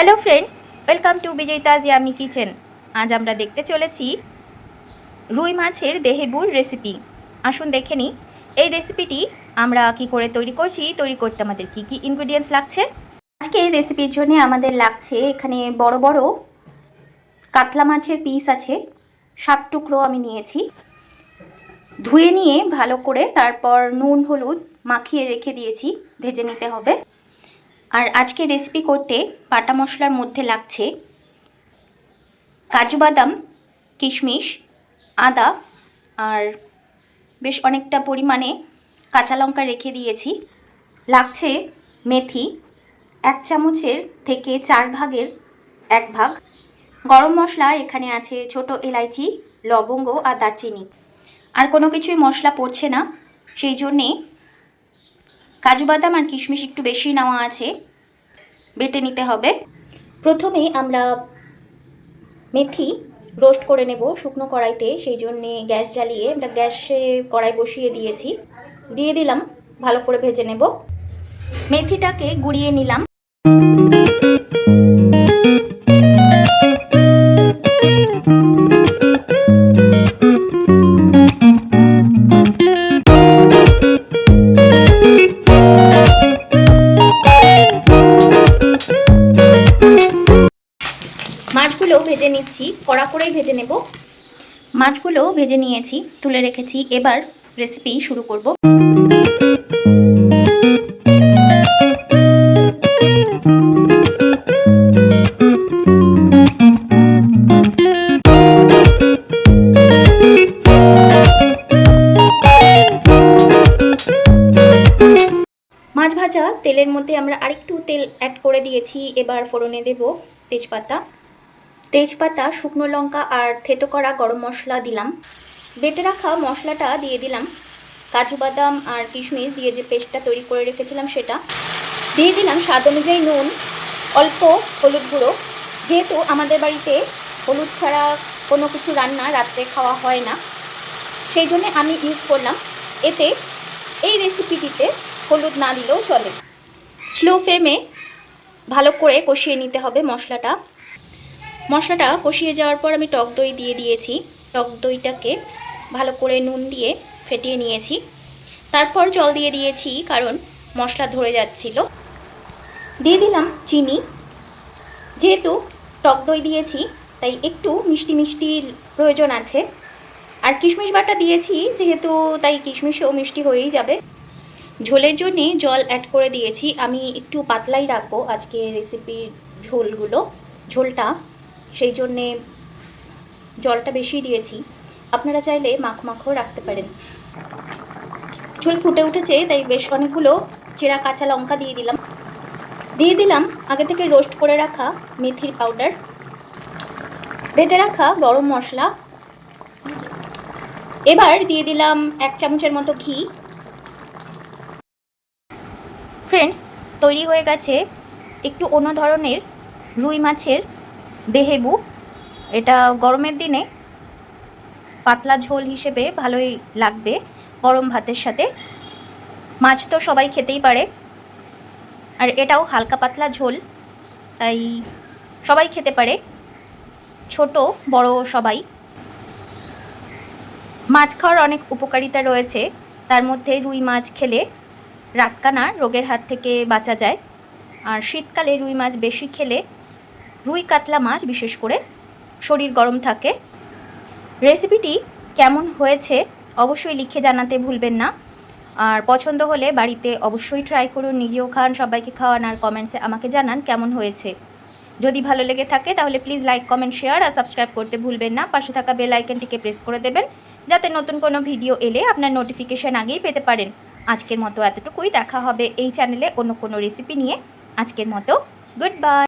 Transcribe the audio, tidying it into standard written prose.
Hello friends, welcome to Bijoyita's yummy kitchen. আজ আমরা দেখতে চলেছি রুই মাছের দেহেবুর রেসিপি। আসুন দেখে নিই এই রেসিপিটি আমরা কি করে তৈরি করছি, তৈরি করতে আমাদের কি কি ইনগ্রেডিয়েন্টস লাগছে। আজকে এই রেসিপির জন্য আমাদের লাগছে এখানে বড় বড় কাতলা মাছের পিস আছে, 7 টুকরো আমি নিয়েছি। ধুয়ে নিয়ে ভালো করে তারপর নুন হলুদ মাখিয়ে রেখে দিয়েছি, ভেজে নিতে হবে। আর আজকে রেসিপি করতে বাটা মশলার মধ্যে লাগছে কাজু বাদাম, কিশমিশ, আদা আর বেশ অনেকটা পরিমাণে কাঁচা লঙ্কা রেখে দিয়েছি। লাগছে মেথি 1 চামচের থেকে 4 ভাগের 1 ভাগ। গরম মশলা এখানে আছে ছোট এলাইচি, লবঙ্গ আর দারচিনি। আর কোনো কিছুই মশলা পড়ছে না, সেই জন্যে কাজু বাদাম আর কিশমিশ একটু বেশি নেওয়া আছে, বেটে নিতে হবে। প্রথমে আমরা মেথি রোস্ট করে নেব শুকনো কড়াইতে, সেই জন্যে গ্যাস জ্বালিয়ে আমরা গ্যাসে কড়াই বসিয়ে দিয়েছি, দিয়ে দিলাম, ভালো করে ভেজে নেব। মেথিটাকে গুঁড়িয়ে নিলাম। মাছগুলো ভেজে নিচ্ছি, কড়া করেই ভেজে নেব। মাছগুলো ভেজে নিয়েছি, তুলে রেখেছি। এবার রেসিপি শুরু করব। মাছ ভাজা তেলের মধ্যে আমরা আরেকটু তেল অ্যাড করে দিয়েছি। এবার ফোড়নে দেব তেজপাতা, শুকনো লঙ্কা আর থেতো করা গরম মশলা দিলাম। বেটে রাখা মশলাটা দিয়ে দিলাম। কাজু বাদাম আর কিশমিশ দিয়ে যে পেস্টটা তৈরি করে রেখেছিলাম সেটা দিয়ে দিলাম। স্বাদ অনুযায়ী নুন, অল্প হলুদ গুঁড়ো। যেহেতু আমাদের বাড়িতে হলুদ ছাড়া কোনো কিছু রান্না রাত্রে খাওয়া হয় না, সেই জন্য আমি ইউজ করলাম। এতে এই রেসিপিটিতে হলুদ না দিলেও চলে। স্লো ফ্লেমে ভালো করে কষিয়ে নিতে হবে মশলাটা। কষিয়ে যাওয়ার পর আমি টক দই দিয়ে দিয়েছি। টক দইটাকে ভালো করে নুন দিয়ে ফেটিয়ে নিয়েছি। তারপর জল দিয়ে দিয়েছি, কারণ মশলা ধরে যাচ্ছিল। দিয়ে দিলাম চিনি। যেহেতু টক দই দিয়েছি তাই একটু মিষ্টি মিষ্টির প্রয়োজন আছে। আর কিশমিশ বাটা দিয়েছি যেহেতু, তাই কিশমিশও মিষ্টি হয়েই যাবে। ঝোলের জন্যে জল অ্যাড করে দিয়েছি। আমি একটু পাতলাই রাখবো আজকে রেসিপির ঝোলটা, সেই জন্যে জলটা বেশি দিয়েছি। আপনারা চাইলে মাখো রাখতে পারেন। ঝোল ফুটে উঠেছে, তাই বেশ অনেকগুলো চেরা কাঁচা লঙ্কা দিয়ে দিলাম আগে থেকে রোস্ট করে রাখা মেথির পাউডার, বেটে রাখা গরম মশলা। এবার দিয়ে দিলাম 1 চামচের মতো ঘি। ফ্রেন্ডস, তৈরি হয়ে গেছে একটু অন্য ধরনের রুই মাছের দেহেবু। এটা গরমের দিনে পাতলা ঝোল হিসেবে ভালোই লাগবে গরম ভাতের সাথে। মাছ তো সবাই খেতেই পারে, আর এটাও হালকা পাতলা ঝোল, তাই সবাই খেতে পারে, ছোট বড় সবাই। মাছ খাওয়ার অনেক উপকারিতা রয়েছে, তার মধ্যে রুই মাছ খেলে রাতকানা রোগের হাত থেকে বাঁচা যায়। আর শীতকালে রুই মাছ বেশি খেলে, রুই কাতলা মাছ বিশেষ করে, শরীর গরম থাকে। রেসিপিটি কেমন হয়েছে অবশ্যই লিখে জানাতে ভুলবেন না। আর পছন্দ হলে বাড়িতে অবশ্যই ট্রাই করুন, নিজেও খান, সবাইকে খাওয়ান, আর কমেন্টসে আমাকে জানান কেমন হয়েছে। যদি ভালো লেগে থাকে তাহলে প্লিজ লাইক, কমেন্ট, শেয়ার আর সাবস্ক্রাইব করতে ভুলবেন না। পাশে থাকা বেল আইকনটিকে প্রেস করে দেবেন, যাতে নতুন কোনো ভিডিও এলে আপনার নোটিফিকেশান আগেই পেতে পারেন। আজকের মতো এতটুকুই। দেখা হবে এই চ্যানেলে অন্য কোনো রেসিপি নিয়ে। আজকের মতো গুড বাই।